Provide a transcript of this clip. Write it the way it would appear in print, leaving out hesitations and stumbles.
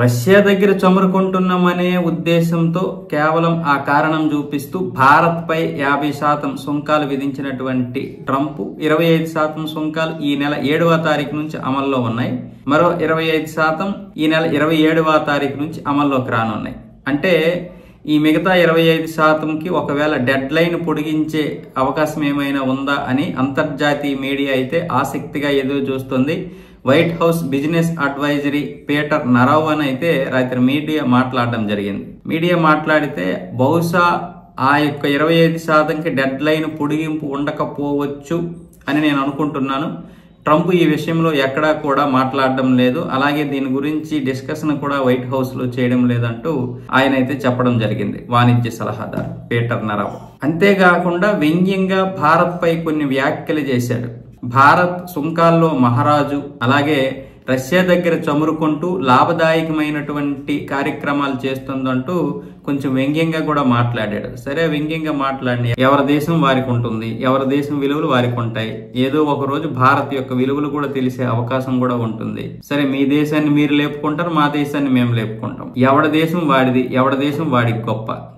Russia దగ్గర చమురుకుంటున్నామనే ఉద్దేశంతో కేవలం ఆ కారణం చూపిస్తూ భారత్ పై 50% సుంకాలు విధించినటువంటి ట్రంప్ 25% సుంకాలు ఈ నెల 7వ తారీఖు నుంచి అమల్లో ఉన్నాయి. మరో 25% ఈ నెల 27వ తారీఖు నుంచి అమల్లోకి రానున్నాయి. అంటే ఈ మిగతా 25%కి ఒకవేళ డెడ్ లైన్ పొడిగించే అవకాశం ఏమైనా ఉందా అని అంతర్జాతీయ మీడియా అయితే ఆసక్తిగా ఎదురు చూస్తుంది. White House business advisory Peter Navarro అయితే రాత్రి మీడియా మాట్లాడడం జరిగింది. మీడియా మాట్లాడితే బహుశా ఆ యొక్క 25%కి డెడ్ లైన్ పొడిగింపు ఉండకపోవచ్చు అని నేను అనుకుంటున్నాను. ట్రంప్ ఈ విషయంలో ఎక్కడా కూడా మాట్లాడడం లేదు, అలాగే దీని గురించి డిస్కషన్ కూడా వైట్ హౌస్ లో చేయడం లేదంటూ ఆయన అయితే చెప్పడం జరిగింది, వాణిజ్య సలహాదారు పీటర్ నరవ్. అంతేకాకుండా వ్యంగ్యంగా భారత్ పై కొన్ని వ్యాఖ్యలు చేశాడు. భారత్ సుంకాల్లో మహారాజు, అలాగే రష్యా దగ్గర చమురుకుంటూ లాభదాయకమైనటువంటి కార్యక్రమాలు చేస్తుందంటూ కొంచెం వ్యంగ్యంగా కూడా మాట్లాడాడు. సరే, వ్యంగ్యంగా మాట్లాడిన ఎవరి దేశం వారికి ఉంటుంది, ఎవరి దేశం విలువలు వారికి ఉంటాయి. ఏదో ఒక రోజు భారత్ యొక్క విలువలు కూడా తెలిసే అవకాశం కూడా ఉంటుంది. సరే, మీ దేశాన్ని మీరు లేపుకుంటారు, మా దేశాన్ని మేము లేపుకుంటాం. ఎవడి దేశం వాడిది, ఎవడి దేశం వాడికి గొప్ప.